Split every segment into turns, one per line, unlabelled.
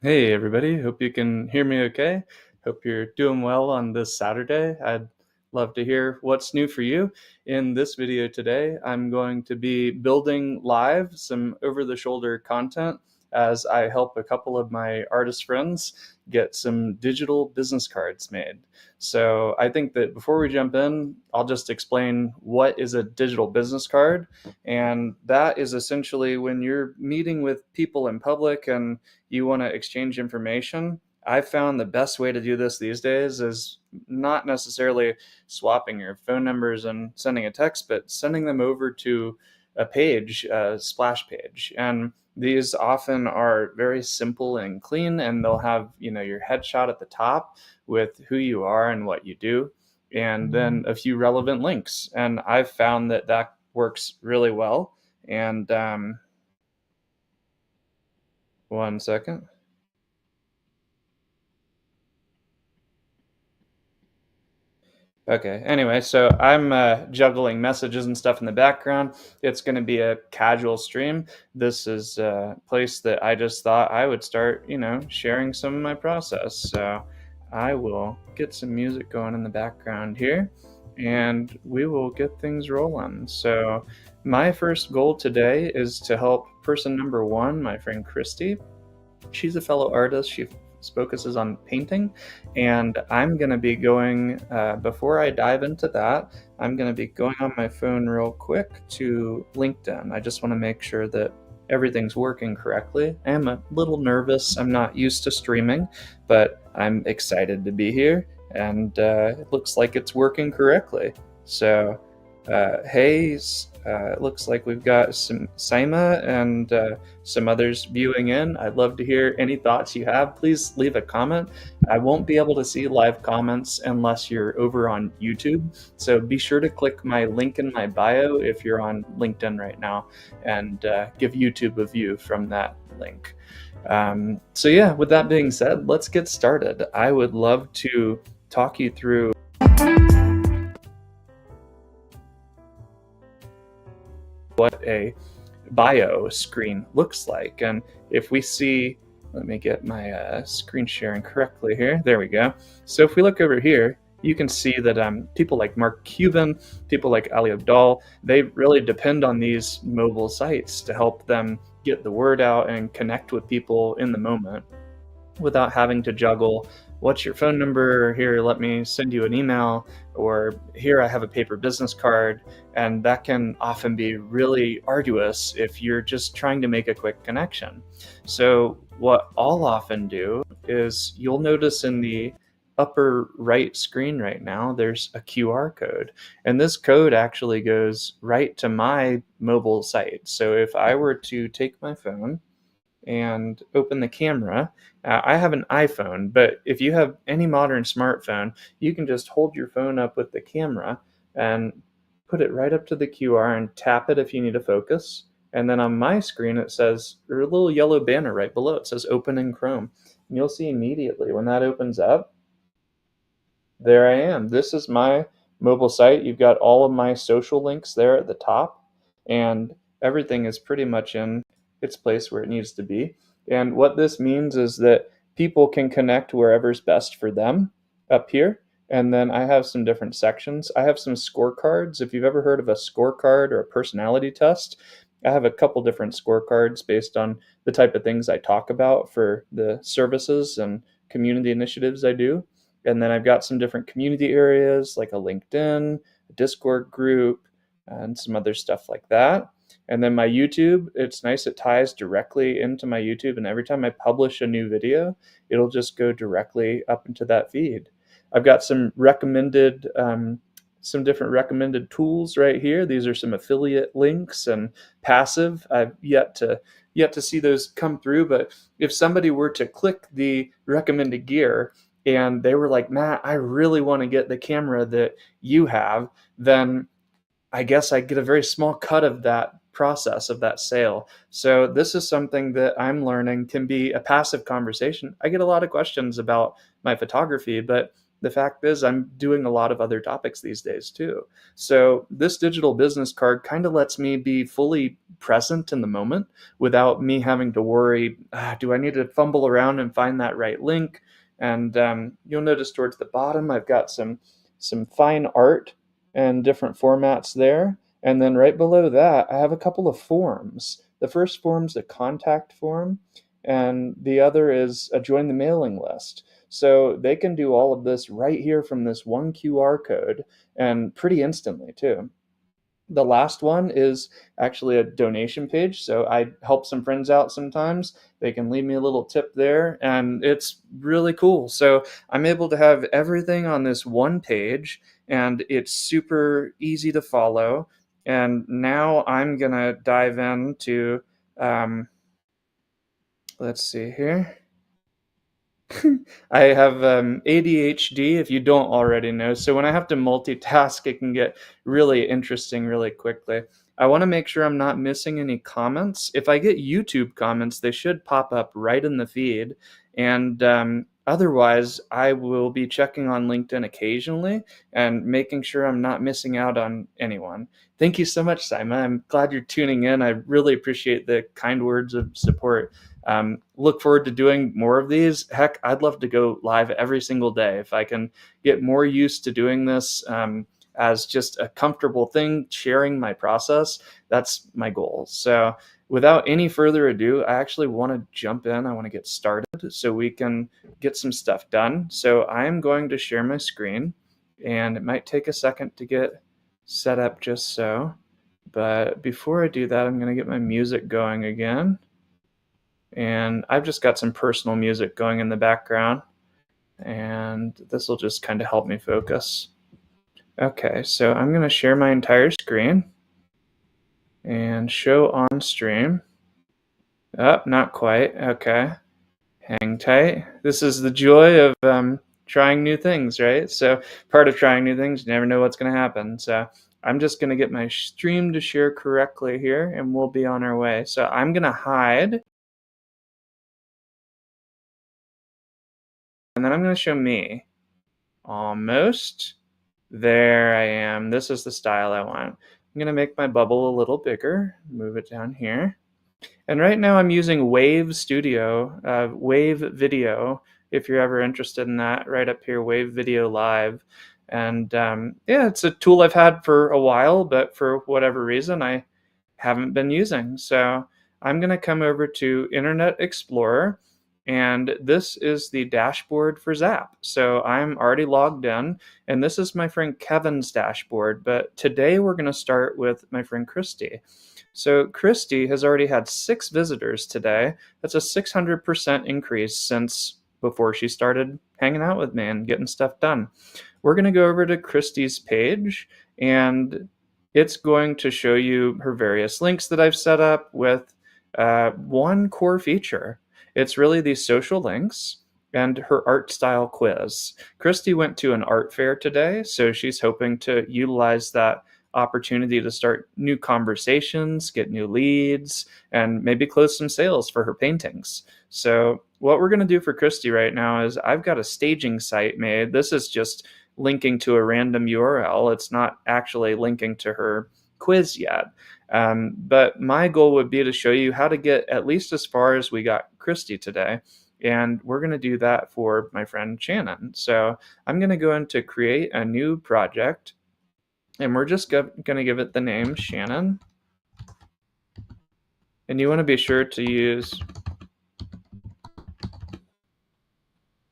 Hey everybody, hope you can hear me okay. Hope you're doing well on this Saturday. I'd love to hear what's new for you. In this video today, I'm going to be building live some over-the-shoulder content as I help a couple of my artist friends get some digital business cards made. So I think that before we jump in, I'll just explain what is a digital business card. And that is essentially when you're meeting with people in public and you want to exchange information. I've found the best way to do this these days is not necessarily swapping your phone numbers and sending a text, but sending them over to a page, a splash page. And these often are very simple and clean, and they'll have, your headshot at the top with who you are and what you do, and then a few relevant links. And I've found that that works really well. And one second. Okay. Anyway, so I'm juggling messages and stuff in the background. It's going to be a casual stream. This is a place that I just thought I would start, sharing some of my process. So I will get some music going in the background here and we will get things rolling. So my first goal today is to help person number one, my friend Christy. She's a fellow artist. She focuses on painting, and I'm going to be going, before I dive into that, I'm going to be going on my phone real quick to LinkedIn. I just want to make sure that everything's working correctly. I am a little nervous. I'm not used to streaming, but I'm excited to be here, and it looks like it's working correctly. So, hey, it looks like we've got some Saima and some others viewing in. I'd love to hear any thoughts you have. Please leave a comment. I won't be able to see live comments unless you're over on YouTube. So be sure to click my link in my bio if you're on LinkedIn right now and give YouTube a view from that link. So yeah, with that being said, let's get started. I would love to talk you through what a bio screen looks like. And if we see, let me get my screen sharing correctly here. There we go. So if we look over here, you can see that people like Mark Cuban, people like Ali Abdal, they really depend on these mobile sites to help them get the word out and connect with people in the moment without having to juggle, what's your phone number? Here, let me send you an email, or here, I have a paper business card. And that can often be really arduous if you're just trying to make a quick connection. So what I'll often do is, you'll notice in the upper right screen right now, there's a QR code. And this code actually goes right to my mobile site. So if I were to take my phone and open the camera. I have an iPhone, but if you have any modern smartphone, you can just hold your phone up with the camera and put it right up to the QR and tap it if you need to focus. And then on my screen, it says, or a little yellow banner right below, it says open in Chrome. And you'll see immediately when that opens up, there I am. This is my mobile site. You've got all of my social links there at the top, and everything is pretty much in its place where it needs to be. And what this means is that people can connect wherever's best for them up here. And then I have some different sections. I have some scorecards. If you've ever heard of a scorecard or a personality test, I have a couple different scorecards based on the type of things I talk about for the services and community initiatives I do. And then I've got some different community areas like a LinkedIn, a Discord group, and some other stuff like that. And then my YouTube, it's nice, it ties directly into my YouTube. And every time I publish a new video, it'll just go directly up into that feed. I've got some some different recommended tools right here. These are some affiliate links and passive. I've yet to see those come through, but if somebody were to click the recommended gear and they were like, Matt, I really want to get the camera that you have, then I guess I get a very small cut of that process of that sale. So this is something that I'm learning can be a passive conversation. I get a lot of questions about my photography, but the fact is I'm doing a lot of other topics these days too. So this digital business card kind of lets me be fully present in the moment without me having to worry, do I need to fumble around and find that right link? And you'll notice towards the bottom, I've got some fine art and different formats there. And then right below that, I have a couple of forms. The first form's a contact form, and the other is a join the mailing list. So they can do all of this right here from this one QR code, and pretty instantly too. The last one is actually a donation page. So I help some friends out sometimes. They can leave me a little tip there, and it's really cool. So I'm able to have everything on this one page, and it's super easy to follow. And now I'm going to dive into, let's see here. I have ADHD, if you don't already know. So when I have to multitask, it can get really interesting really quickly. I want to make sure I'm not missing any comments. If I get YouTube comments, they should pop up right in the feed. And otherwise, I will be checking on LinkedIn occasionally and making sure I'm not missing out on anyone. Thank you so much, Simon. I'm glad you're tuning in. I really appreciate the kind words of support. Look forward to doing more of these. Heck, I'd love to go live every single day. If I can get more used to doing this as just a comfortable thing, sharing my process, that's my goal. So without any further ado, I actually want to jump in. I want to get started so we can get some stuff done. So I'm going to share my screen, and it might take a second to get set up just so. But before I do that, I'm going to get my music going again. And I've just got some personal music going in the background, and this will just kind of help me focus. Okay, so I'm going to share my entire screen and show on stream. Oh, not quite. Okay, hang tight. This is the joy of trying new things, right? So part of trying new things, you never know what's going to happen. So I'm just going to get my stream to share correctly here, and we'll be on our way. So I'm going to hide. And then I'm going to show me. Almost. There I am. This is the style I want. I'm going to make my bubble a little bigger, move it down here. And right now I'm using Wave Studio, Wave Video, if you're ever interested in that, right up here, Wave Video Live. And yeah, it's a tool I've had for a while, but for whatever reason, I haven't been using. So I'm going to come over to Internet Explorer, and this is the dashboard for ZAAP. So I'm already logged in, and this is my friend Kevin's dashboard. But today we're going to start with my friend Christy. So Christy has already had 6 visitors today. That's a 600% increase since before she started hanging out with me and getting stuff done. We're going to go over to Christy's page, and it's going to show you her various links that I've set up with one core feature. It's really these social links and her art style quiz. Christy went to an art fair today, so she's hoping to utilize that opportunity to start new conversations, get new leads, and maybe close some sales for her paintings. So what we're going to do for Christy right now is I've got a staging site made. This is just linking to a random URL. It's not actually linking to her quiz yet. But my goal would be to show you how to get at least as far as we got Christy today. And we're going to do that for my friend Shannon. So I'm going to go into create a new project, and we're just going to give it the name Shannon. And you want to be sure to use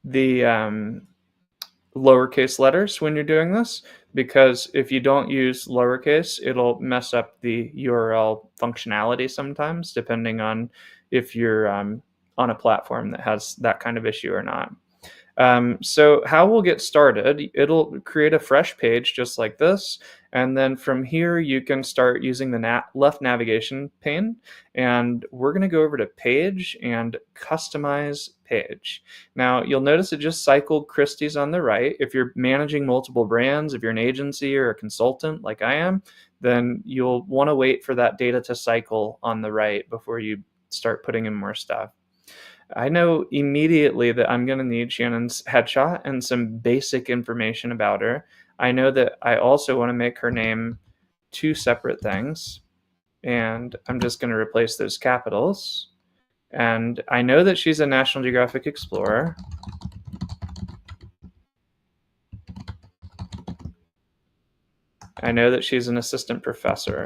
the lowercase letters when you're doing this, because if you don't use lowercase, it'll mess up the URL functionality sometimes, depending on if you're on a platform that has that kind of issue or not. So how we'll get started, it'll create a fresh page just like this. And then from here, you can start using the left navigation pane. And we're going to go over to page and customize page. Now, you'll notice it just cycled Christie's on the right. If you're managing multiple brands, if you're an agency or a consultant like I am, then you'll want to wait for that data to cycle on the right before you start putting in more stuff. I know immediately that I'm going to need Shannon's headshot and some basic information about her. I know that I also want to make her name 2 separate things. and I'm just going to replace those capitals. And I know that she's a National Geographic explorer. I know that she's an assistant professor.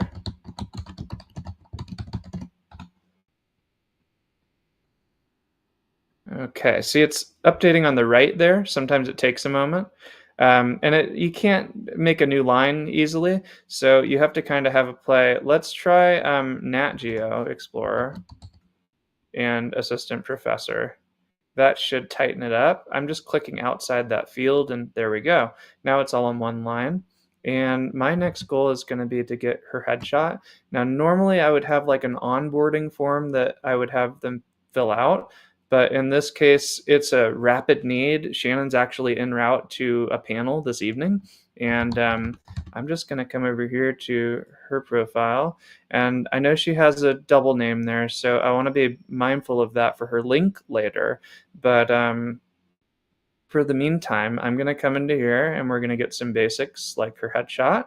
Okay, see, it's updating on the right there. Sometimes it takes a moment. And you can't make a new line easily, so you have to kind of have a play. Let's try Nat Geo Explorer and Assistant Professor. That should tighten it up. I'm just clicking outside that field, and there we go. Now it's all in one line. And my next goal is going to be to get her headshot. Now, normally I would have like an onboarding form that I would have them fill out, but in this case, it's a rapid need. Shannon's actually en route to a panel this evening, and I'm just going to come over here to her profile. And I know she has a double name there, so I want to be mindful of that for her link later. But for the meantime, I'm going to come into here and we're going to get some basics like her headshot.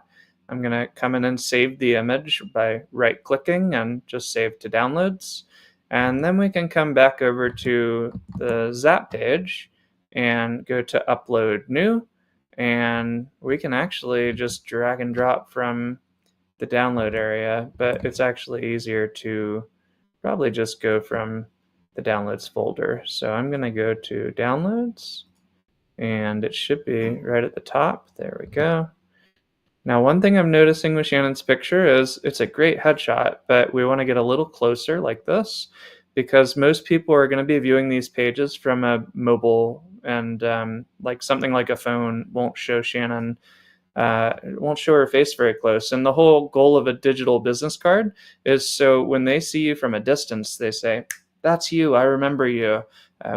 I'm going to come in and save the image by right clicking and just save to downloads. And then we can come back over to the ZAAP page and go to upload new. And we can actually just drag and drop from the download area, but it's actually easier to probably just go from the downloads folder. So I'm going to go to downloads and it should be right at the top. There we go. Now, one thing I'm noticing with Shannon's picture is it's a great headshot, but we want to get a little closer like this because most people are going to be viewing these pages from a mobile, and like something like a phone won't show Shannon, it won't show her face very close. And the whole goal of a digital business card is so when they see you from a distance, they say, "That's you, I remember you.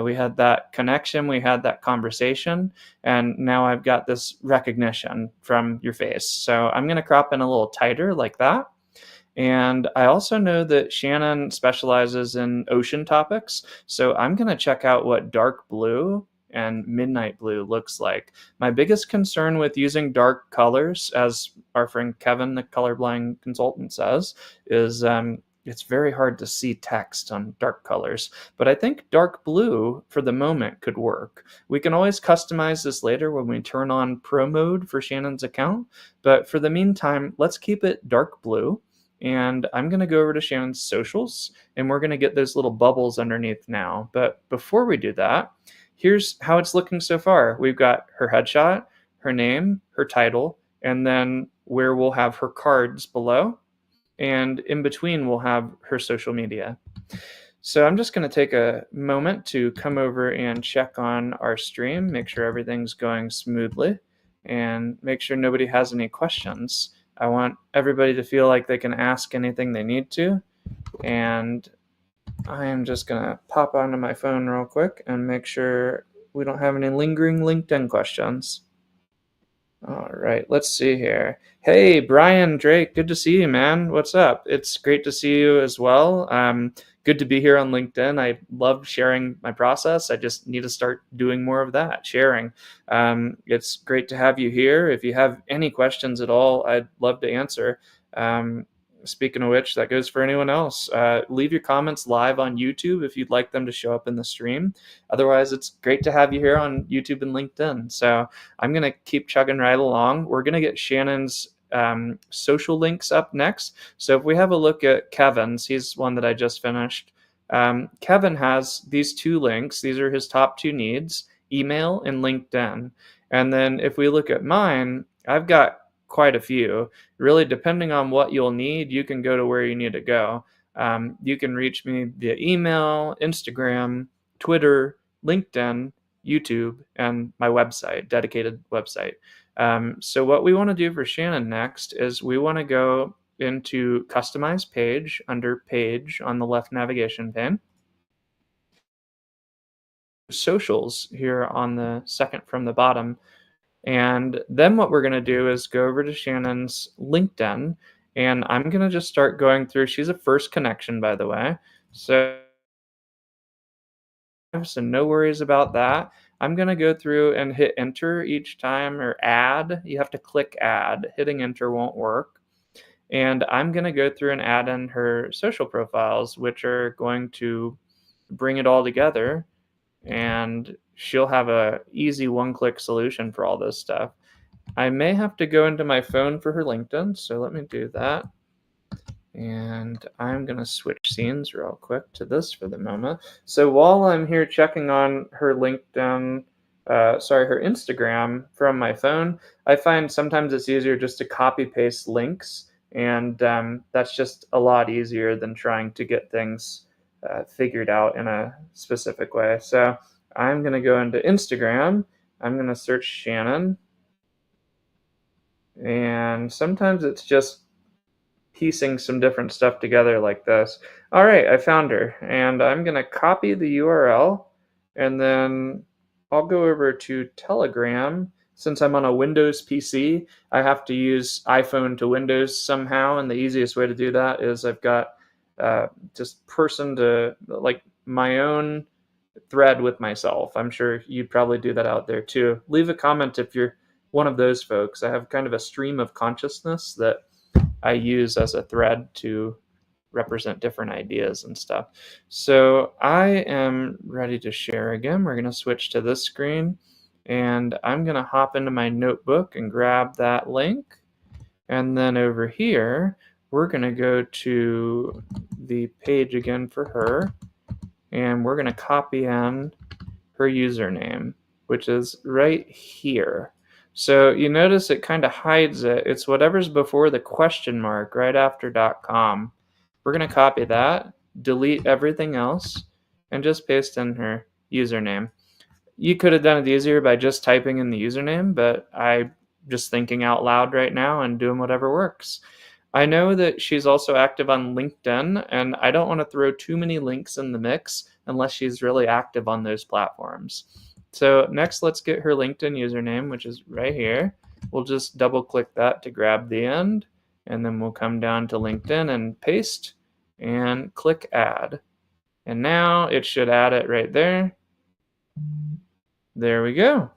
We had that connection, we had that conversation, and now I've got this recognition from your face." So I'm going to crop in a little tighter like that. And I also know that Shannon specializes in ocean topics. So I'm going to check out what dark blue and midnight blue looks like. My biggest concern with using dark colors, as our friend Kevin, the colorblind consultant, says, is it's very hard to see text on dark colors. But I think dark blue for the moment could work. We can always customize this later when we turn on pro mode for Shannon's account. But for the meantime, let's keep it dark blue. And I'm going to go over to Shannon's socials, and we're going to get those little bubbles underneath now. But before we do that, here's how it's looking so far. We've got her headshot, her name, her title, and then where we'll have her cards below. And in between, we'll have her social media. So I'm just going to take a moment to come over and check on our stream, make sure everything's going smoothly, and make sure nobody has any questions. I want everybody to feel like they can ask anything they need to. And I am just going to pop onto my phone real quick and make sure we don't have any lingering LinkedIn questions. All right, let's see here. Hey, Brian Drake, good to see you, man. What's up? It's great to see you as well. Good to be here on LinkedIn. I love sharing my process. I just need to start doing more of that, sharing. It's great to have you here. If you have any questions at all, I'd love to answer. Speaking of which, that goes for anyone else. Leave your comments live on YouTube if you'd like them to show up in the stream. Otherwise, it's great to have you here on YouTube and LinkedIn. So I'm going to keep chugging right along. We're going to get Shannon's social links up next. So if we have a look at Kevin's, he's one that I just finished. Kevin has these two links. These are his top two needs, email and LinkedIn. And then if we look at mine, I've got quite a few. Really, depending on what you'll need, you can go to where you need to go. You can reach me via email, Instagram, Twitter, LinkedIn, YouTube, and my website, dedicated website. So what we want to do for Shannon next is we want to go into Customize Page under Page on the left navigation pane. Socials here on the second from the bottom. And then what we're going to do is go over to Shannon's LinkedIn, and I'm going to just start going through. She's a first connection, by the way. So no worries about that. I'm going to go through and hit enter each time, or add. You have to click add. Hitting enter won't work. And I'm going to go through and add in her social profiles, which are going to bring it all together, and she'll have a easy one-click solution for all this stuff. I may have to go into my phone for her LinkedIn, so let me do that. And I'm going to switch scenes real quick to this for the moment. So while I'm here checking on her LinkedIn, her Instagram from my phone, I find sometimes it's easier just to copy paste links. And that's just a lot easier than trying to get things figured out in a specific way. So I'm going to go into Instagram. I'm going to search Shannon. And sometimes it's just piecing some different stuff together like this. All right, I found her, and I'm going to copy the URL, and then I'll go over to Telegram. Since I'm on a Windows PC, I have to use iPhone to Windows somehow, and the easiest way to do that is I've got just person to, like, my own thread with myself. I'm sure you'd probably do that out there too. Leave a comment if you're one of those folks. I have kind of a stream of consciousness that I use as a thread to represent different ideas and stuff. So I am ready to share again. We're going to switch to this screen, and I'm going to hop into my notebook and grab that link. And then over here, we're going to go to the page again for her, and we're going to copy in her username, which is right here. So you notice it kind of hides it. It's whatever's before the question mark right after .com. We're going to copy that, delete everything else, and just paste in her username. You could have done it easier by just typing in the username, but I'm just thinking out loud right now and doing whatever works. I know that she's also active on LinkedIn, and I don't want to throw too many links in the mix unless she's really active on those platforms. So next, let's get her LinkedIn username, which is right here. We'll just double click that to grab the end, and then we'll come down to LinkedIn and paste and click add. And now it should add it right there. There we go.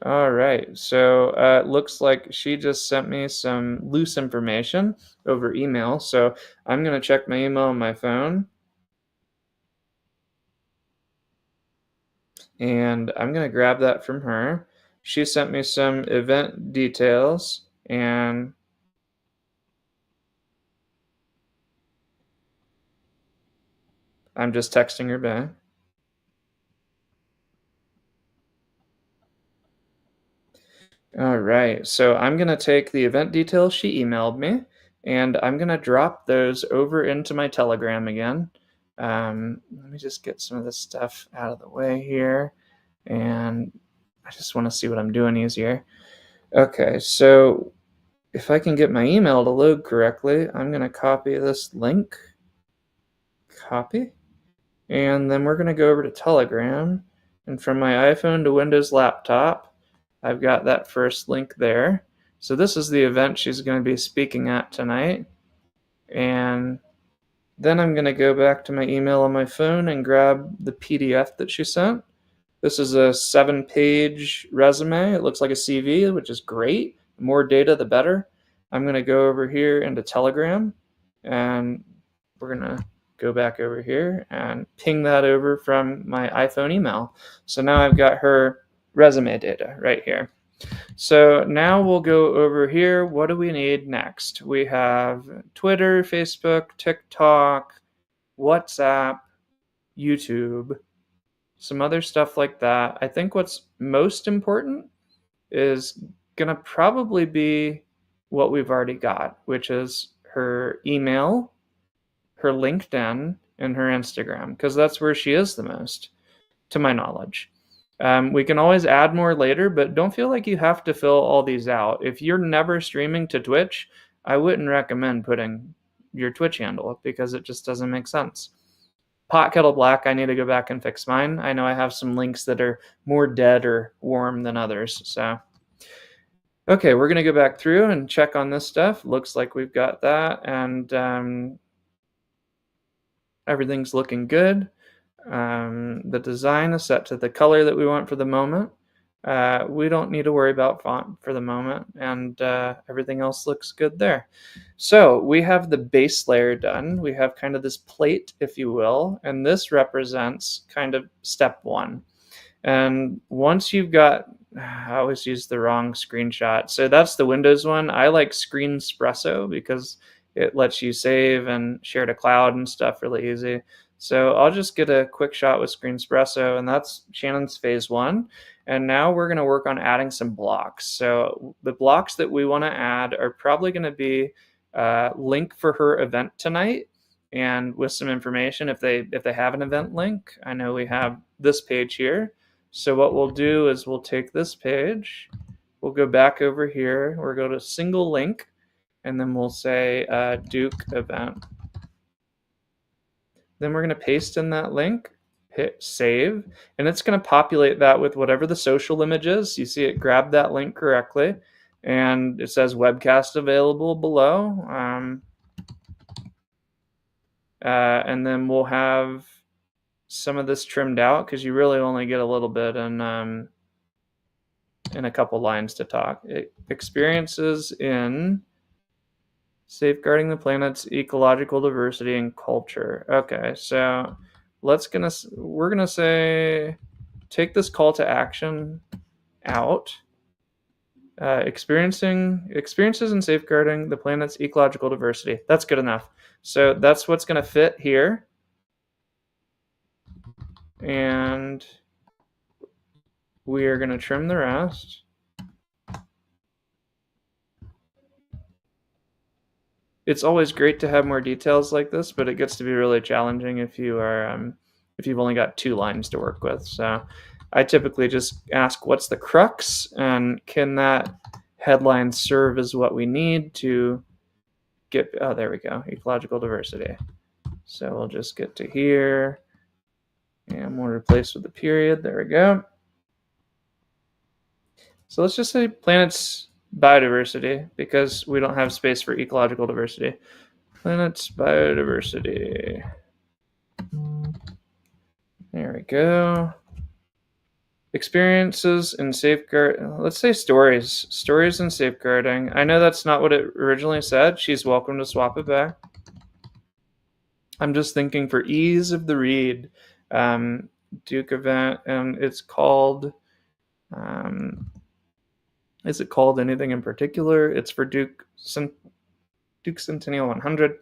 All right, so it looks like she just sent me some loose information over email. So I'm going to check my email on my phone. And I'm going to grab that from her. She sent me some event details, and I'm just texting her back. All right, so I'm going to take the event details she emailed me, and I'm going to drop those over into my Telegram again. Let me just get some of this stuff out of the way here, and I just want to see what I'm doing easier. Okay, so if I can get my email to load correctly, I'm going to copy this link. Copy. And then we're going to go over to Telegram. And from my iPhone to Windows laptop, I've got that first link there. So this is the event she's going to be speaking at tonight. And then I'm going to go back to my email on my phone and grab the PDF that she sent. This is a 7-page resume. It looks like a CV, which is great. The more data, the better. I'm going to go over here into Telegram, and we're going to go back over here and ping that over from my iPhone email. So now I've got her resume data right here. So now we'll go over here. What do we need next? We have Twitter, Facebook, TikTok, WhatsApp, YouTube, some other stuff like that. I think what's most important is going to probably be what we've already got, which is her email, her LinkedIn, and her Instagram, because that's where she is the most, to my knowledge. We can always add more later, but don't feel like you have to fill all these out. If you're never streaming to Twitch, I wouldn't recommend putting your Twitch handle because it just doesn't make sense. Pot Kettle Black, I need to go back and fix mine. I know I have some links that are more dead or warm than others. So, okay, we're going to go back through and check on this stuff. Looks like we've got that, and everything's looking good. The design is set to the color that we want for the moment. we don't need to worry about font for the moment, and everything else looks good there. So we have the base layer done. We have kind of this plate, if you will, and this represents kind of step one. And once you've got, I always use the wrong screenshot. So that's the Windows one. I like Screenspresso because it lets you save and share to cloud and stuff really easy. So I'll just get a quick shot with Screenspresso, and that's Shannon's phase one. And now we're going to work on adding some blocks. So the blocks that we want to add are probably going to be a link for her event tonight, and with some information if they have an event link. I know we have this page here. So what we'll do is we'll take this page, we'll go back over here, we'll go to single link, and then we'll say Duke event. Then we're going to paste in that link, hit save, and it's going to populate that with whatever the social image is. You see it grabbed that link correctly, and it says webcast available below. And then we'll have some of this trimmed out because you really only get a little bit in a couple lines to talk. Experiences in safeguarding the planet's ecological diversity and culture. Okay, so we're gonna say take this call to action out. Experiences in safeguarding the planet's ecological diversity. That's good enough. So that's what's gonna fit here. And we are going to trim the rest. It's always great to have more details like this, but it gets to be really challenging if you are if you've only got 2 lines to work with. So I typically just ask what's the crux, and can that headline serve as what we need to get, oh, there we go, ecological diversity. So we'll just get to here, and we'll replace with the period. There we go. So let's just say planet's biodiversity, because we don't have space for ecological diversity. Planet's biodiversity. There we go. Experiences and safeguard. Let's say stories. Stories and safeguarding. I know that's not what it originally said. She's welcome to swap it back. I'm just thinking for ease of the read. Duke event, and it's called. Is it called anything in particular? It's for Duke Centennial 100.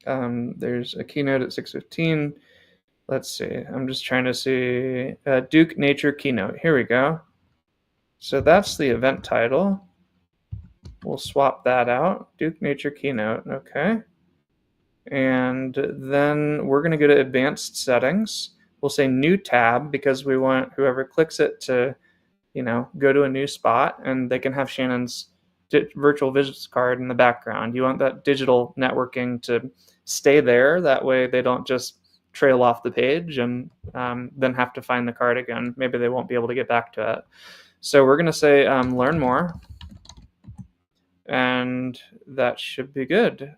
There's a keynote at 6:15. Let's see. I'm just trying to see Duke Nature Keynote. Here we go. So that's the event title. We'll swap that out. Duke Nature Keynote. Okay. And then we're going to go to Advanced Settings. We'll say New Tab because we want whoever clicks it to, go to a new spot, and they can have Shannon's virtual visits card in the background. You want that digital networking to stay there. That way they don't just trail off the page and then have to find the card again. Maybe they won't be able to get back to it. So we're going to say learn more, and that should be good.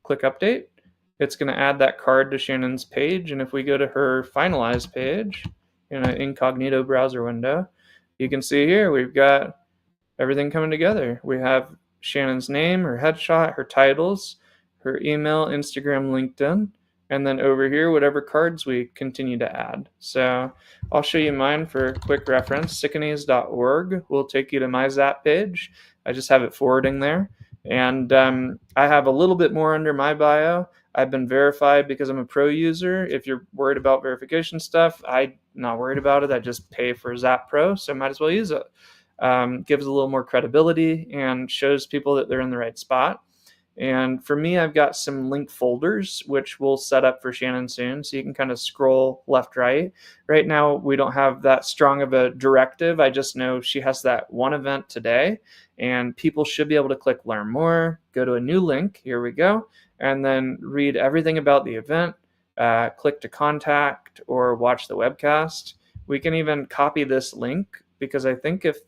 Click update. It's going to add that card to Shannon's page, and if we go to her finalized page in an incognito browser window, you can see here we've got everything coming together. We have Shannon's name, her headshot, her titles, her email, Instagram, LinkedIn, and then over here, whatever cards we continue to add. So I'll show you mine for quick reference. Syconies.org will take you to my ZAAP page. I just have it forwarding there. And I have a little bit more under my bio. I've been verified because I'm a pro user. If you're worried about verification stuff, I'm not worried about it. I just pay for ZAAP Pro, so I might as well use it. Gives a little more credibility and shows people that they're in the right spot. And for me, I've got some link folders, which we'll set up for Shannon soon. So you can kind of scroll left, right. Right now, we don't have that strong of a directive. I just know she has that one event today, and people should be able to click learn more, go to a new link. Here we go. And then read everything about the event, click to contact or watch the webcast. We can even copy this link, because I think if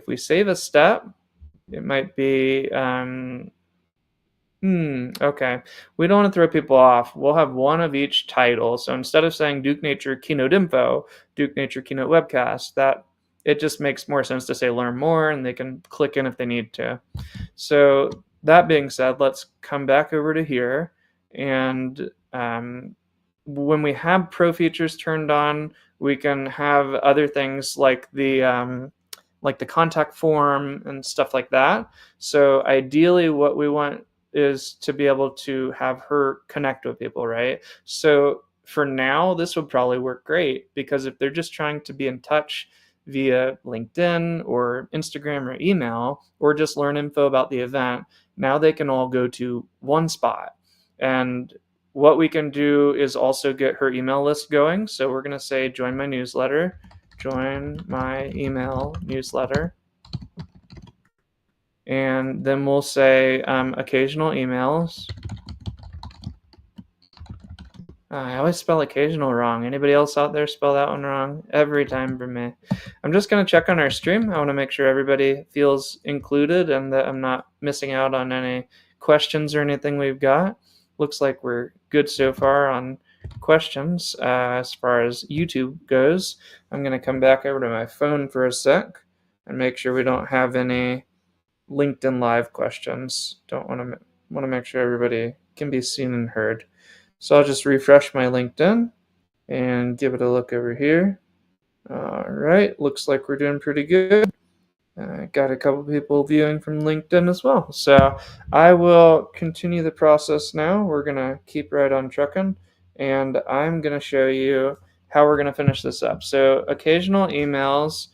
we save a step, it might be Okay. We don't want to throw people off. We'll have one of each title. So instead of saying Duke Nature Keynote Info, Duke Nature Keynote Webcast, that it just makes more sense to say learn more and they can click in if they need to. So that being said, let's come back over to here. And when we have pro features turned on, we can have other things like the contact form and stuff like that. So ideally, what we want is to be able to have her connect with people, right? So for now, this would probably work great because if they're just trying to be in touch via LinkedIn or Instagram or email, or just learn info about the event, now they can all go to one spot. And what we can do is also get her email list going. So we're going to say, join my newsletter, join my email newsletter. And then we'll say occasional emails. I always spell occasional wrong. Anybody else out there spell that one wrong? Every time for me. I'm just going to check on our stream. I want to make sure everybody feels included and that I'm not missing out on any questions or anything we've got. Looks like we're good so far on questions as far as YouTube goes. I'm going to come back over to my phone for a sec and make sure we don't have any LinkedIn Live questions. Want to make sure everybody can be seen and heard. So I'll just refresh my LinkedIn and give it a look over here. All right, looks like we're doing pretty good. Got a couple people viewing from LinkedIn as well. So I will continue the process now. We're going to keep right on trucking, and I'm going to show you how we're going to finish this up. So occasional emails,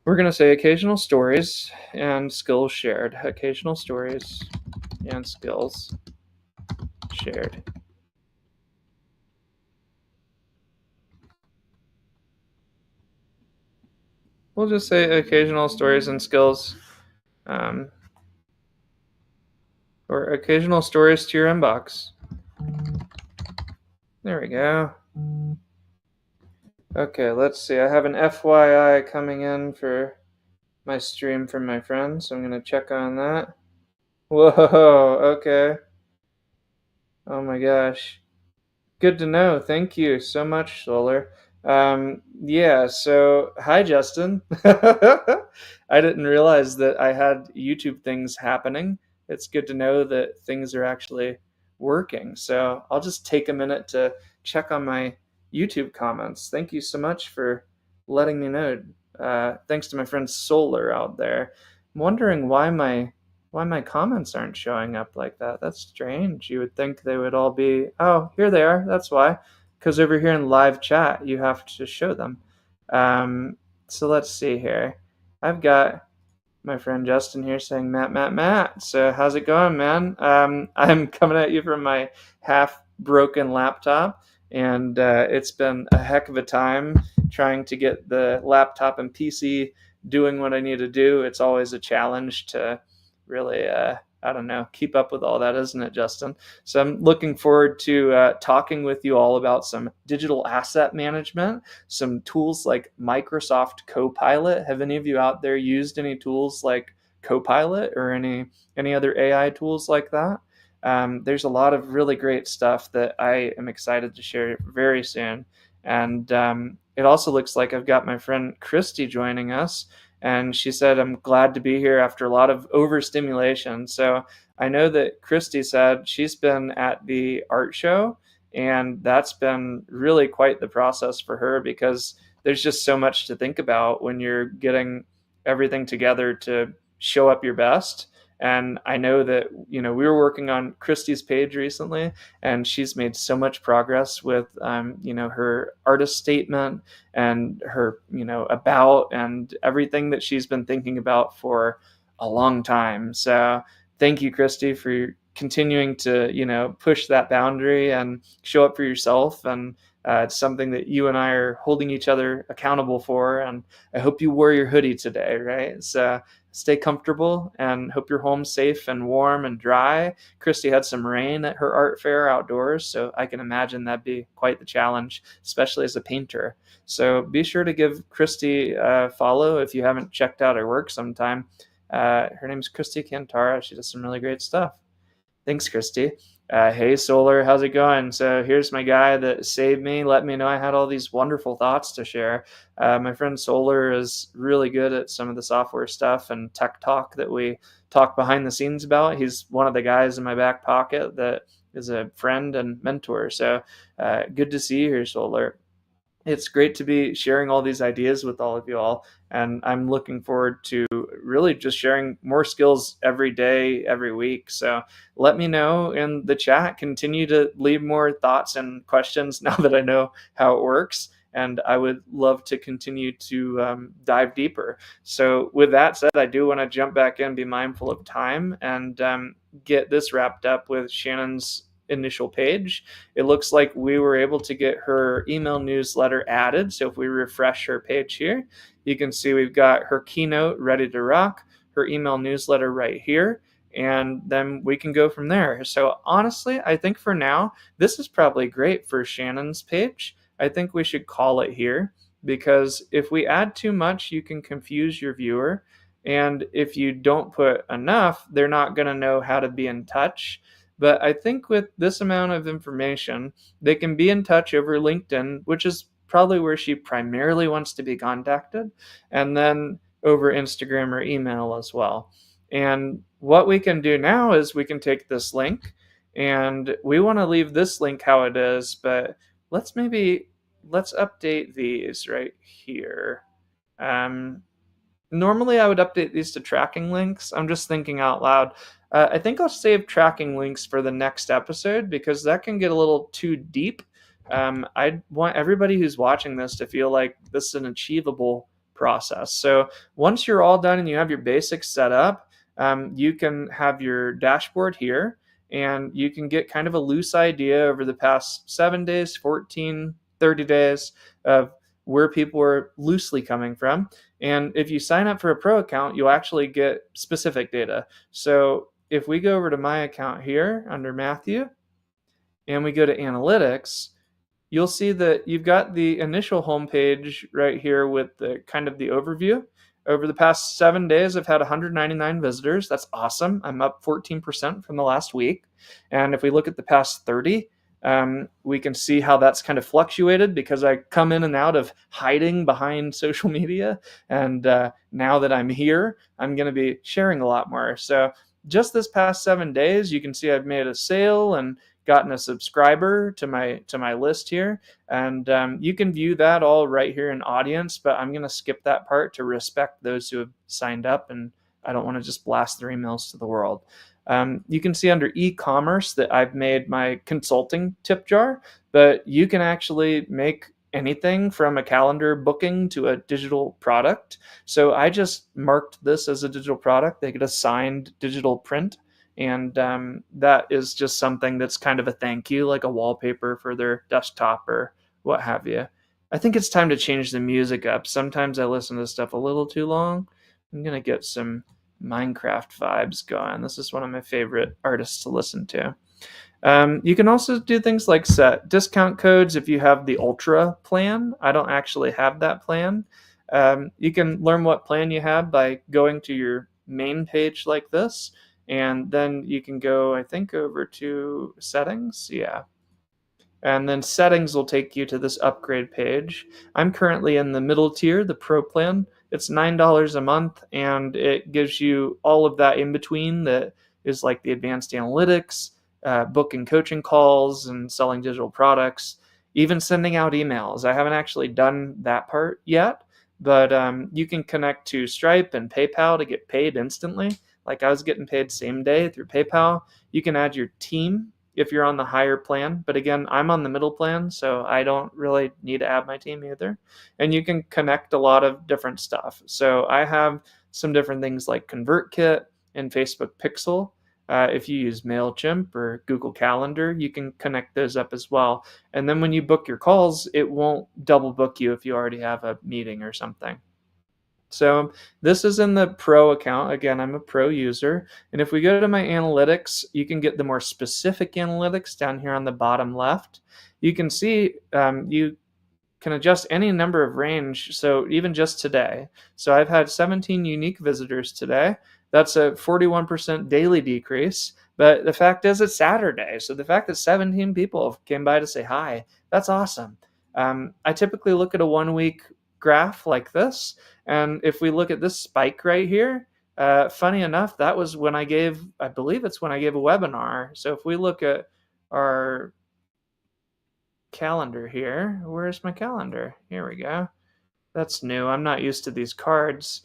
we're going to say occasional stories and skills shared. Occasional stories and skills shared. We'll just say occasional stories and skills, or occasional stories to your inbox. There we go. Okay, let's see. I have an FYI coming in for my stream from my friend, so I'm going to check on that. Whoa, okay. Oh my gosh. Good to know. Thank you so much, Solar. Yeah, so hi, Justin. I didn't realize that I had YouTube things happening. It's good to know that things are actually working. So I'll just take a minute to check on my YouTube comments. Thank you so much for letting me know. Thanks to my friend Solar out there. I'm wondering why my comments aren't showing up like that. That's strange. You would think they would all be, oh, here they are. That's why. Because over here in live chat, you have to show them. So let's see here. I've got my friend Justin here saying, Matt. So how's it going, man? I'm coming at you from my half broken laptop, and it's been a heck of a time trying to get the laptop and PC doing what I need to do. It's always a challenge to really, keep up with all that, isn't it, Justin? So I'm looking forward to talking with you all about some digital asset management, some tools like Microsoft Copilot. Have any of you out there used any tools like Copilot or any other AI tools like that? There's a lot of really great stuff that I am excited to share very soon. And it also looks like I've got my friend Christy joining us. And she said, I'm glad to be here after a lot of overstimulation. So I know that Christy said she's been at the art show, and that's been really quite the process for her because there's just so much to think about when you're getting everything together to show up your best. And I know that, we were working on Christy's page recently, and she's made so much progress with, her artist statement and her, about and everything that she's been thinking about for a long time. So thank you, Christy, for continuing to, push that boundary and show up for yourself. And it's something that you and I are holding each other accountable for. And I hope you wore your hoodie today, right? So stay comfortable and hope you're home safe and warm and dry. Christy had some rain at her art fair outdoors, so I can imagine that'd be quite the challenge, especially as a painter. So be sure to give Christy a follow if you haven't checked out her work sometime. Her name's Christy Cantara. She does some really great stuff. Thanks, Christy. Hey, Solar, how's it going? So here's my guy that saved me, let me know I had all these wonderful thoughts to share. My friend Solar is really good at some of the software stuff and tech talk that we talk behind the scenes about. He's one of the guys in my back pocket that is a friend and mentor. So good to see you here, Solar. It's great to be sharing all these ideas with all of you all. And I'm looking forward to really just sharing more skills every day, every week. So let me know in the chat. Continue to leave more thoughts and questions now that I know how it works. And I would love to continue to dive deeper. So with that said, I do want to jump back in, be mindful of time, and get this wrapped up with Shannon's initial page. It looks like we were able to get her email newsletter added. So if we refresh her page here, you can see we've got her keynote ready to rock, her email newsletter right here, and then we can go from there. So honestly, I think for now, this is probably great for Shannon's page. I think we should call it here, because if we add too much, you can confuse your viewer. And if you don't put enough, they're not going to know how to be in touch. But I think with this amount of information, they can be in touch over LinkedIn, which is probably where she primarily wants to be contacted, and then over Instagram or email as well. And what we can do now is we can take this link, and we want to leave this link how it is, but let's update these right here. Normally I would update these to tracking links. I'm just thinking out loud. I think I'll save tracking links for the next episode, because that can get a little too deep. I want everybody who's watching this to feel like this is an achievable process. So once you're all done and you have your basics set up, you can have your dashboard here, and you can get kind of a loose idea over the past 7 days, 14, 30 days of where people are loosely coming from. And if you sign up for a pro account, you'll actually get specific data. So if we go over to my account here under Matthew, and we go to analytics, you'll see that you've got the initial homepage right here with the kind of the overview. Over the past 7 days, I've had 199 visitors. That's awesome. I'm up 14% from the last week. And if we look at the past 30, we can see how that's kind of fluctuated, because I come in and out of hiding behind social media. And now that I'm here, I'm going to be sharing a lot more. So just this past 7 days, you can see I've made a sale and gotten a subscriber to my list here. And you can view that all right here in audience, but I'm going to skip that part to respect those who have signed up, and I don't want to just blast their emails to the world. You can see under e-commerce that I've made my consulting tip jar, but you can actually make anything from a calendar booking to a digital product. So I just marked this as a digital product. They get a signed digital print, and that is just something that's kind of a thank you, like a wallpaper for their desktop or what have you. I think it's time to change the music up. Sometimes I listen to stuff a little too long. I'm going to get some Minecraft vibes going. This is one of my favorite artists to listen to. You can also do things like set discount codes if you have the Ultra plan. I don't actually have that plan. You can learn what plan you have by going to your main page like this, and then you can go, I think, over to settings. Yeah. And then settings will take you to this upgrade page. I'm currently in the middle tier, the Pro plan. It's $9 a month, and it gives you all of that in between that is like the advanced analytics, booking coaching calls, and selling digital products, even sending out emails. I haven't actually done that part yet, but you can connect to Stripe and PayPal to get paid instantly. Like I was getting paid same day through PayPal. You can add your team if you're on the higher plan. But again, I'm on the middle plan, so I don't really need to add my team either. And you can connect a lot of different stuff. So I have some different things like ConvertKit and Facebook Pixel. If you use MailChimp or Google Calendar, you can connect those up as well. And then when you book your calls, it won't double book you if you already have a meeting or something. So this is in the Pro account. Again, I'm a Pro user. And if we go to my analytics, you can get the more specific analytics down here on the bottom left. You can see you can adjust any number of range. So even just today. So I've had 17 unique visitors today. That's a 41% daily decrease. But the fact is, it's Saturday. So the fact that 17 people came by to say hi, that's awesome. I typically look at a 1 week graph like this. And if we look at this spike right here, funny enough, that was when I believe it's when I gave a webinar. So if we look at our calendar here, where's my calendar? Here we go. That's new. I'm not used to these cards.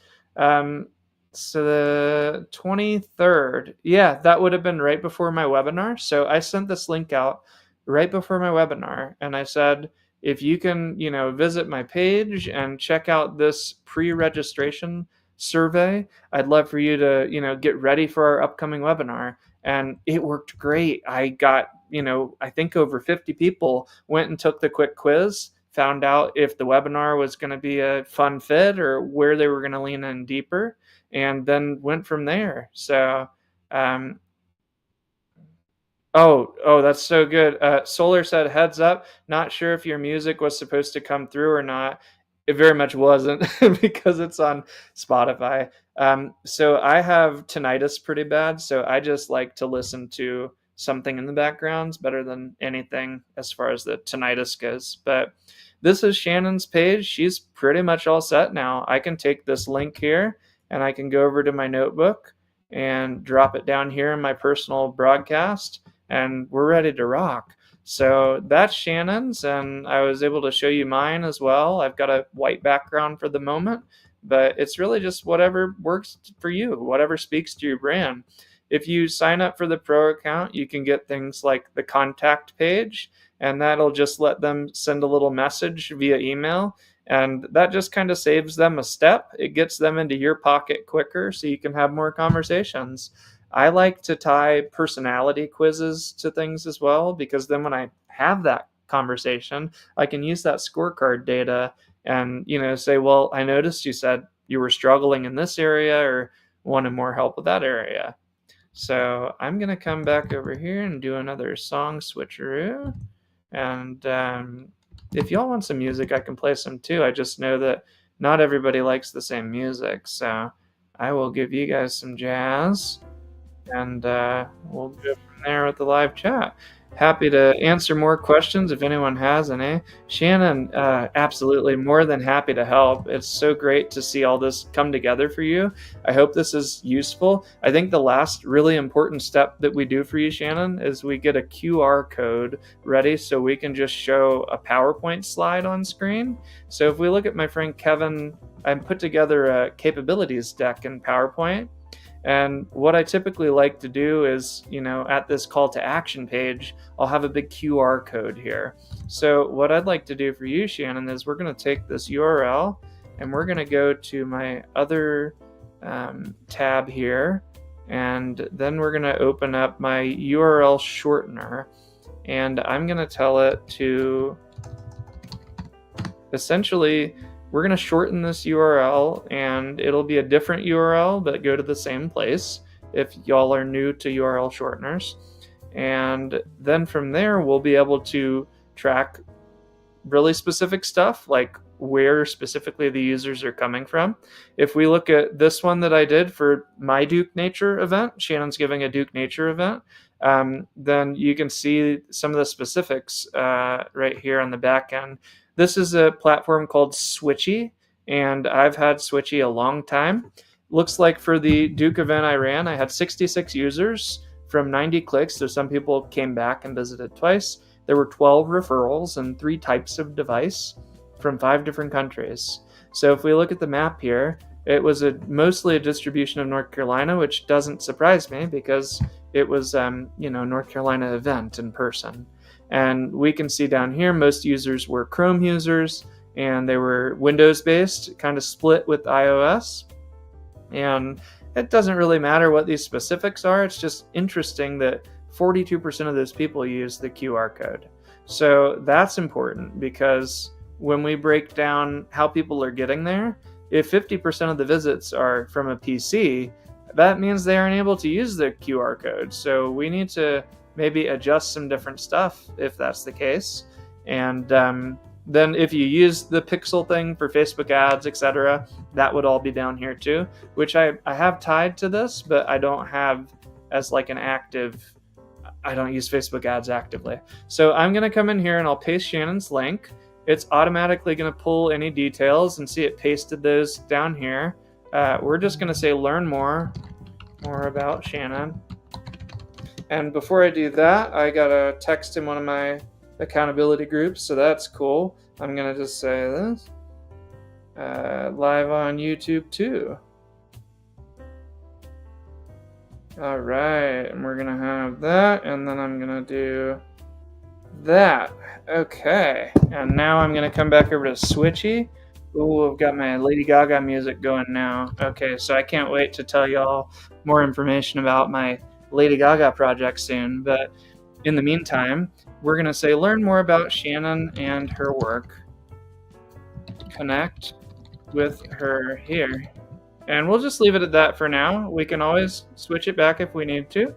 So the 23rd, yeah, that would have been right before my webinar. So I sent this link out right before my webinar, and I said, if you can, visit my page and check out this pre-registration survey, I'd love for you to, get ready for our upcoming webinar. And it worked great. I got, I think over 50 people went and took the quick quiz, found out if the webinar was going to be a fun fit or where they were going to lean in deeper, and then went from there. So, oh, that's so good. Solar said, heads up, not sure if your music was supposed to come through or not. It very much wasn't because it's on Spotify. So I have tinnitus pretty bad, so I just like to listen to something in the backgrounds better than anything as far as the tinnitus goes. But this is Shannon's page. She's pretty much all set now. I can take this link here and I can go over to my notebook and drop it down here in my personal broadcast, and we're ready to rock. So that's Shannon's, and I was able to show you mine as well. I've got a white background for the moment, but it's really just whatever works for you, whatever speaks to your brand. If you sign up for the Pro account, you can get things like the contact page, and that'll just let them send a little message via email. And that just kind of saves them a step. It gets them into your pocket quicker so you can have more conversations. I like to tie personality quizzes to things as well, because then when I have that conversation, I can use that scorecard data and, say, well, I noticed you said you were struggling in this area or wanted more help with that area. So I'm going to come back over here and do another song switcheroo. And if y'all want some music, I can play some too. I just know that not everybody likes the same music. So I will give you guys some jazz, and we'll go from there with the live chat. Happy to answer more questions if anyone has any. Shannon, absolutely more than happy to help. It's so great to see all this come together for you. I hope this is useful. I think the last really important step that we do for you, Shannon, is we get a QR code ready so we can just show a PowerPoint slide on screen. So if we look at my friend Kevin, I put together a capabilities deck in PowerPoint. And what I typically like to do is, at this call to action page, I'll have a big QR code here. So what I'd like to do for you, Shannon, is we're going to take this URL and we're going to go to my other tab here. And then we're going to open up my URL shortener. And I'm going to tell it to essentially, we're going to shorten this URL, and it'll be a different URL, but go to the same place if y'all are new to URL shorteners. And then from there, we'll be able to track really specific stuff, like where specifically the users are coming from. If we look at this one that I did for my Duke Nature event, Shannon's giving a Duke Nature event, then you can see some of the specifics right here on the back end. This is a platform called Switchy, and I've had Switchy a long time. Looks like for the Duke event I ran, I had 66 users from 90 clicks, so some people came back and visited twice. There were 12 referrals and 3 types of device from 5 different countries. So if we look at the map here, it was mostly a distribution of North Carolina, which doesn't surprise me because it was, North Carolina event in person. And we can see down here, most users were Chrome users, and they were Windows-based, kind of split with iOS. And it doesn't really matter what these specifics are. It's just interesting that 42% of those people use the QR code. So that's important, because when we break down how people are getting there, if 50% of the visits are from a PC, that means they aren't able to use the QR code. So we need to maybe adjust some different stuff if that's the case. And Then if you use the pixel thing for Facebook ads, etc., that would all be down here too, which I have tied to this, but I don't have as like an active, I don't use Facebook ads actively. So I'm going to come in here and I'll paste Shannon's link. It's automatically going to pull any details and see it pasted those down here. We're just going to say learn more about Shannon. And before I do that, I got a text in one of my accountability groups, so that's cool. I'm going to just say this. Live on YouTube too. All right, and we're going to have that, and then I'm going to do that. Okay, and now I'm going to come back over to Switchy. Ooh, I've got my Lady Gaga music going now. Okay, so I can't wait to tell y'all more information about my Lady Gaga project soon, but in the meantime, we're going to say learn more about Shannon and her work. Connect with her here. And we'll just leave it at that for now. We can always switch it back if we need to.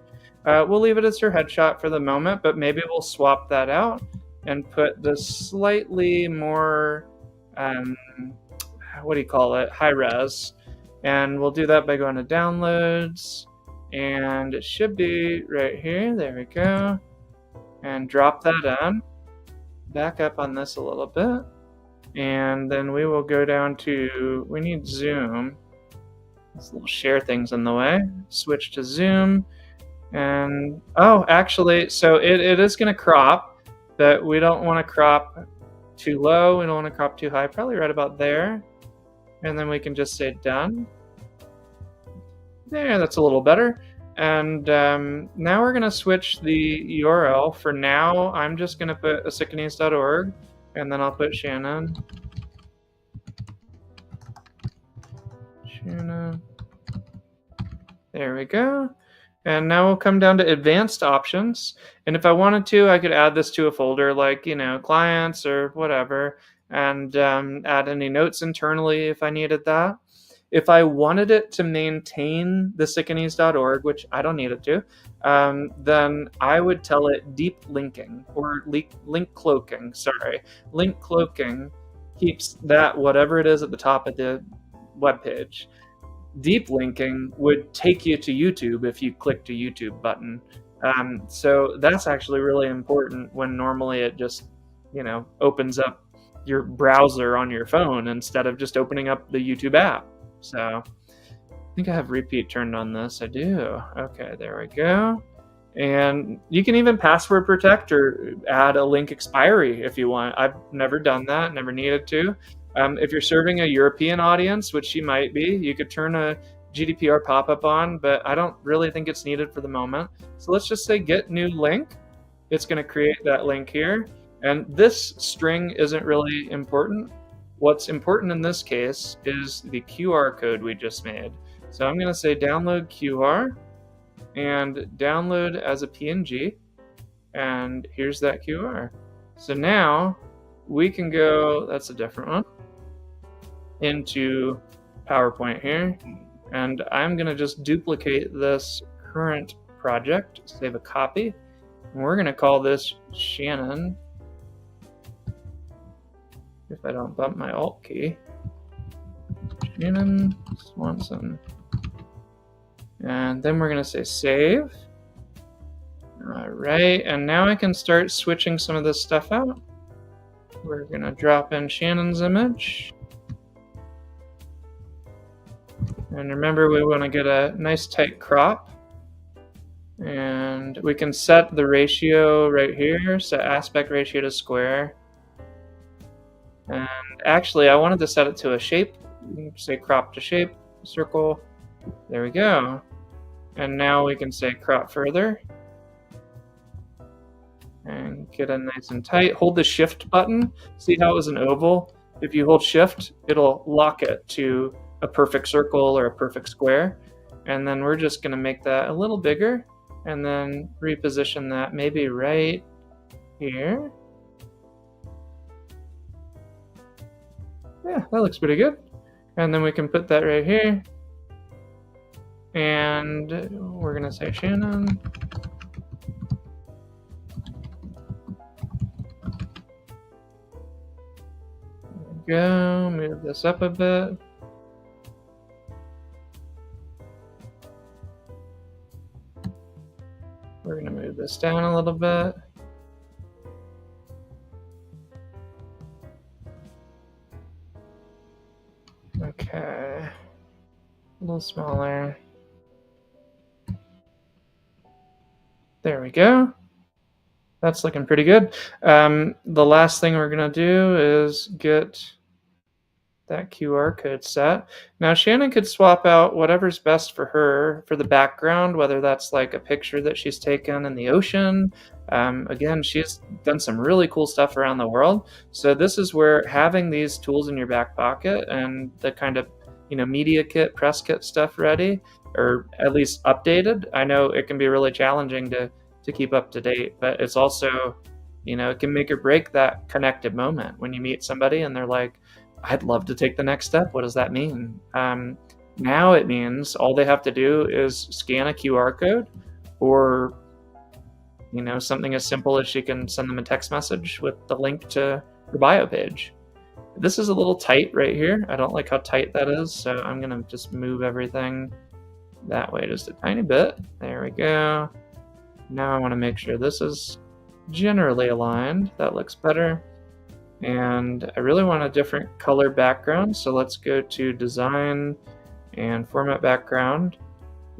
We'll leave it as her headshot for the moment, but maybe we'll swap that out and put the slightly more, what do you call it, high res. And we'll do that by going to downloads. And it should be right here. There we go. And drop that in. Back up on this a little bit. And then we will go down to, we need zoom. This little share thing's in the way. Switch to zoom. And, oh, actually, so it is going to crop, but we don't want to crop too low. We don't want to crop too high. Probably right about there. And then we can just say done. There, that's a little better. And now we're going to switch the URL. For now, I'm just going to put asicanes.org, and then I'll put Shannon. Shannon. There we go. And now we'll come down to advanced options. And if I wanted to, I could add this to a folder like, you know, clients or whatever, and add any notes internally if I needed that. If I wanted it to maintain the asicanes.org, which I don't need it to, then I would tell it deep linking or link cloaking. Sorry. Link cloaking keeps that whatever it is at the top of the web page. Deep linking would take you to YouTube if you clicked a YouTube button. So that's actually really important when normally it just, you know, opens up your browser on your phone instead of just opening up the YouTube app. So I think I have repeat turned on this. I do. Okay, there we go. And you can even password protect or add a link expiry if you want. I've never done that, never needed to. If you're serving a European audience, which you might be, you could turn a GDPR pop-up on, but I don't really think it's needed for the moment. So let's just say get new link. It's going to create that link here. And this string isn't really important. What's important in this case is the QR code we just made. So I'm going to say download QR and download as a PNG. And here's that QR. So now we can go, that's a different one, into PowerPoint here. And I'm going to just duplicate this current project, save a copy. And we're going to call this Shannon. If I don't bump my Alt key. Shannon Swanson. And then we're going to say save. All right, and now I can start switching some of this stuff out. We're going to drop in Shannon's image. And remember, we want to get a nice tight crop. And we can set the ratio right here, set aspect ratio to square. And actually, I wanted to set it to a shape. Say crop to shape, circle. There we go. And now we can say crop further. And get it nice and tight. Hold the shift button. See how it was an oval? If you hold shift, it'll lock it to a perfect circle or a perfect square. And then we're just going to make that a little bigger and then reposition that maybe right here. Yeah, that looks pretty good. And then we can put that right here. And we're going to say Shannon. go. Move this up a bit. We're going to move this down a little bit. Okay. A little smaller. There we go. That's looking pretty good. The last thing we're going to do is get that QR code set. Now Shannon could swap out whatever's best for her for the background, whether that's like a picture that she's taken in the ocean. Again, she's done some really cool stuff around the world. So this is where having these tools in your back pocket and the kind of media kit, press kit stuff ready, or at least updated. I know it can be really challenging to keep up to date, but it's also, it can make or break that connected moment when you meet somebody and they're like, I'd love to take the next step. What does that mean? Now it means all they have to do is scan a QR code, or something as simple as she can send them a text message with the link to her bio page. This is a little tight right here. I don't like how tight that is, so I'm gonna just move everything that way just a tiny bit. There we go. Now I want to make sure this is generally aligned. That looks better. And I really want a different color background, so let's go to design and format background,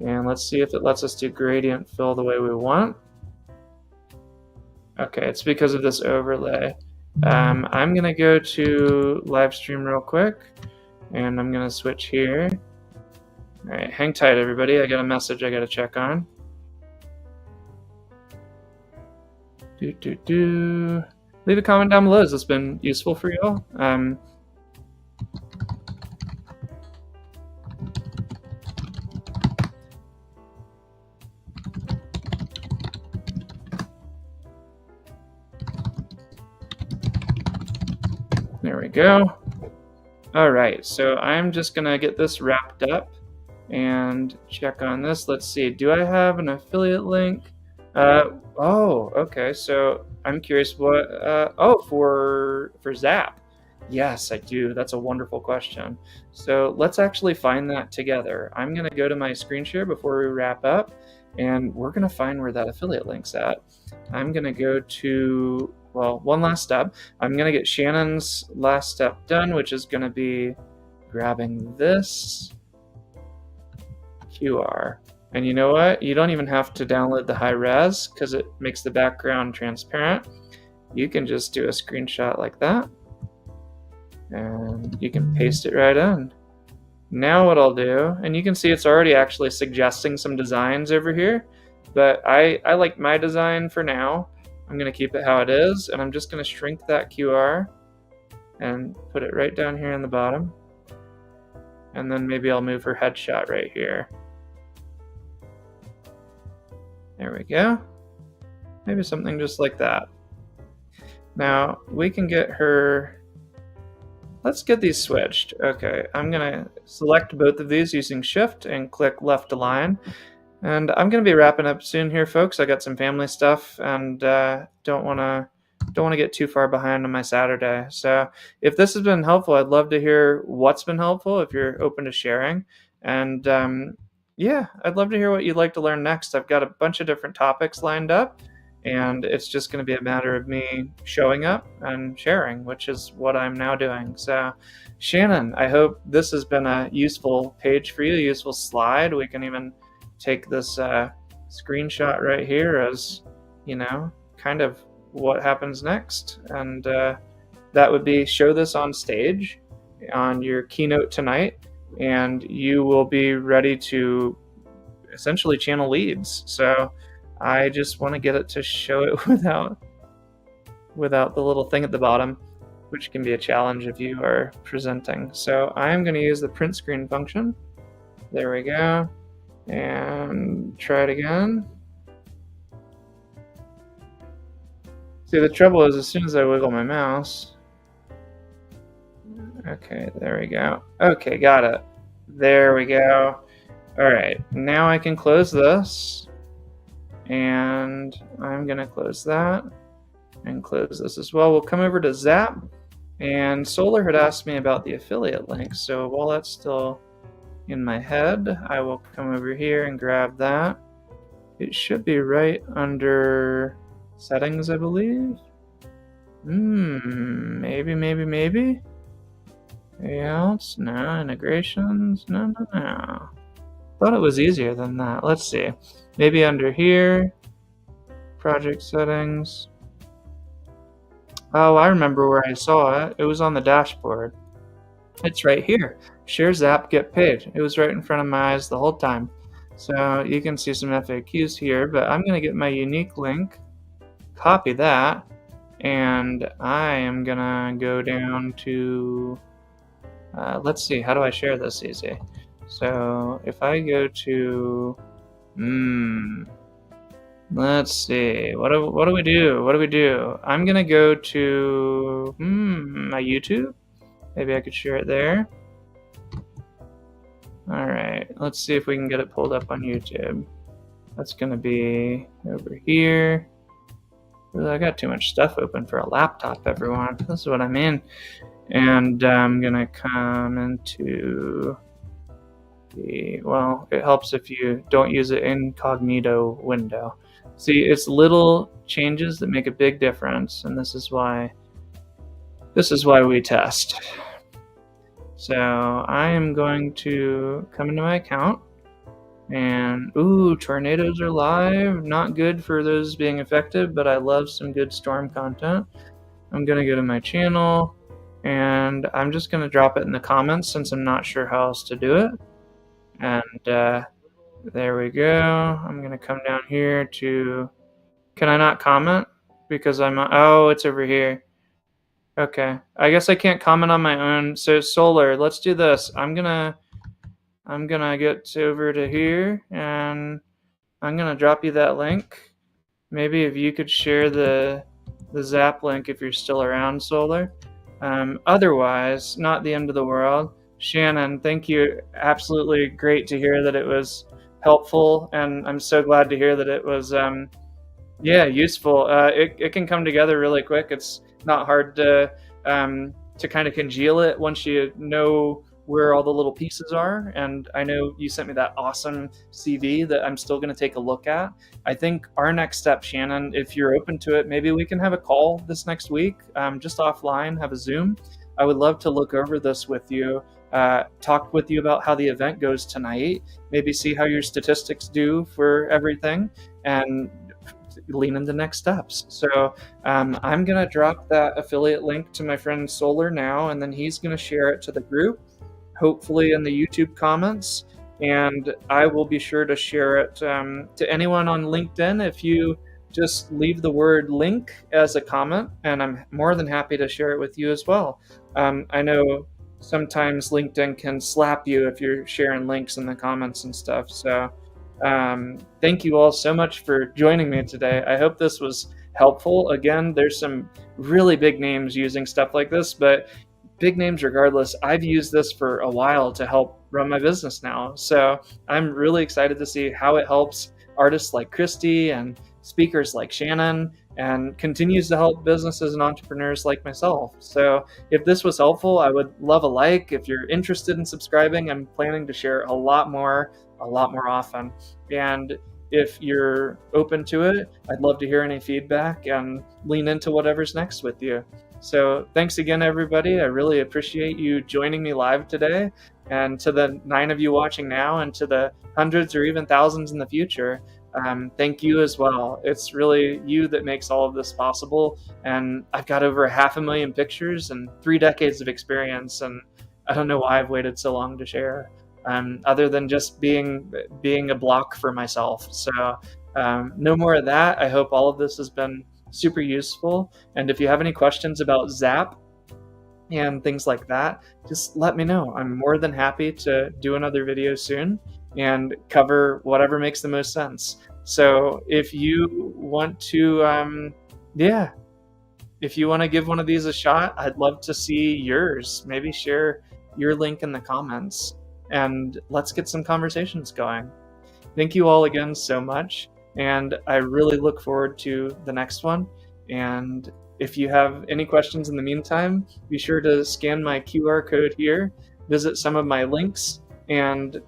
and let's see if it lets us do gradient fill the way we want. Okay, it's because of this overlay. I'm gonna go to live stream real quick, and I'm gonna switch here. All right, hang tight everybody, I got a message I gotta check on. Leave a comment down below. Has this been useful for you all? There we go. All right, so I'm just gonna get this wrapped up and check on this. Let's see, do I have an affiliate link? Oh, okay, so I'm curious what, for ZAAP. Yes, I do. That's a wonderful question. So let's actually find that together. I'm gonna go to my screen share before we wrap up, and we're gonna find where that affiliate link's at. I'm gonna go to, well, one last step. I'm gonna get Shannon's last step done, which is gonna be grabbing this QR. And you know what? You don't even have to download the high res because it makes the background transparent. You can just do a screenshot like that, and you can paste it right in. Now what I'll do, and you can see it's already actually suggesting some designs over here, but I like my design for now. I'm gonna keep it how it is, and I'm just gonna shrink that QR and put it right down here in the bottom. And then maybe I'll move her headshot right here. There we go. Maybe something just like that. Now we can get her, let's get these switched. Okay, I'm gonna select both of these using Shift and click left align. And I'm gonna be wrapping up soon here, folks. I got some family stuff and don't wanna get too far behind on my Saturday. So if this has been helpful, I'd love to hear what's been helpful if you're open to sharing. And yeah, I'd love to hear what you'd like to learn next. I've got a bunch of different topics lined up, and it's just going to be a matter of me showing up and sharing, which is what I'm now doing. So, Shannon, I hope this has been a useful page for you, a useful slide. We can even take this screenshot right here as, kind of what happens next. And that would be show this on stage on your keynote tonight, and you will be ready to essentially channel leads. So I just want to get it to show it without the little thing at the bottom, which can be a challenge if you are presenting. So I'm going to use the print screen function. There we go. And try it again. See, the trouble is as soon as I wiggle my mouse, okay, there we go. Okay, got it. There we go. All right, now I can close this, and I'm gonna close that and close this as well. We'll come over to ZAAP, And Solar had asked me about the affiliate link, so while that's still in my head, I will come over here and grab that. It should be right under settings, I believe. Maybe. Layouts, no. Integrations, no. Thought it was easier than that. Let's see. Maybe under here, project settings. Oh, I remember where I saw it. It was on the dashboard. It's right here. Share ZAAP, get paid. It was right in front of my eyes the whole time. So you can see some FAQs here, but I'm going to get my unique link, copy that, and I am going to go down to, let's see, how do I share this easy? So if I go to, let's see, what do we do? I'm going to go to my YouTube. Maybe I could share it there. All right, let's see if we can get it pulled up on YouTube. That's going to be over here. I got too much stuff open for a laptop, everyone. This is what I mean. And I'm going to come into the, well, it helps if you don't use an incognito window. See, it's little changes that make a big difference, and this is why we test. So I am going to come into my account, and tornadoes are live. Not good for those being affected, but I love some good storm content. I'm going to go to my channel, and I'm just going to drop it in the comments since I'm not sure how else to do it. And there we go. I'm going to come down here to, can I not comment? Because it's over here. Okay, I guess I can't comment on my own. So Solar, let's do this. I'm gonna get over to here, and I'm gonna drop you that link. Maybe if you could share the ZAAP link if you're still around, Solar. Otherwise, not the end of the world. Shannon, thank you. Absolutely great to hear that it was helpful, and I'm so glad to hear that it was useful. It can come together really quick. It's not hard to kind of congeal it once you know where all the little pieces are. And I know you sent me that awesome CV that I'm still going to take a look at. I think our next step, Shannon, if you're open to it, maybe we can have a call this next week, just offline, have a Zoom. I would love to look over this with you, talk with you about how the event goes tonight, maybe see how your statistics do for everything, and lean into next steps. So I'm going to drop that affiliate link to my friend Solar now, and then he's going to share it to the group, hopefully in the YouTube comments, and I will be sure to share it to anyone on LinkedIn. If you just leave the word link as a comment, and I'm more than happy to share it with you as well. I know sometimes LinkedIn can slap you if you're sharing links in the comments and stuff. So thank you all so much for joining me today. I hope this was helpful. Again, there's some really big names using stuff like this, but big names regardless. I've used this for a while to help run my business now. So I'm really excited to see how it helps artists like Christy and speakers like Shannon, and continues to help businesses and entrepreneurs like myself. So if this was helpful, I would love a like. If you're interested in subscribing, I'm planning to share a lot more often. And if you're open to it, I'd love to hear any feedback and lean into whatever's next with you. So thanks again, everybody. I really appreciate you joining me live today. And to the 9 of you watching now, and to the hundreds or even thousands in the future, thank you as well. It's really you that makes all of this possible. And I've got over 500,000 pictures and 3 decades of experience. And I don't know why I've waited so long to share, other than just being a block for myself. So no more of that. I hope all of this has been super useful. And if you have any questions about ZAAP and things like that, just let me know. I'm more than happy to do another video soon and cover whatever makes the most sense. So if you want to, if you want to give one of these a shot, I'd love to see yours. Maybe share your link in the comments, and let's get some conversations going. Thank you all again so much, and I really look forward to the next one. And if you have any questions in the meantime, be sure to scan my QR code here, visit some of my links, and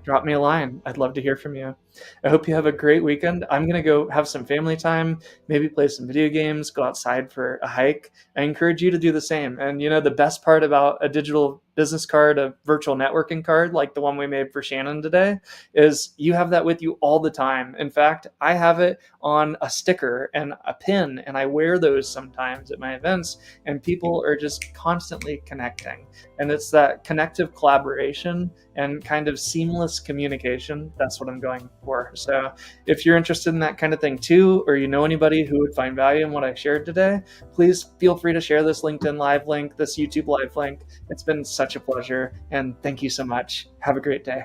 drop me a line. I'd love to hear from you. I hope you have a great weekend. I'm going to go have some family time, maybe play some video games, go outside for a hike. I encourage you to do the same. And the best part about a digital business card, a virtual networking card like the one we made for Shannon today, is you have that with you all the time. In fact, I have it on a sticker and a pin, and I wear those sometimes at my events, and people are just constantly connecting. And it's that connective collaboration and kind of seamless communication. That's what I'm going for. So if you're interested in that kind of thing too, or you know anybody who would find value in what I shared today, please feel free to share this LinkedIn Live link, this YouTube Live link. It's been such a pleasure, and thank you so much. Have a great day.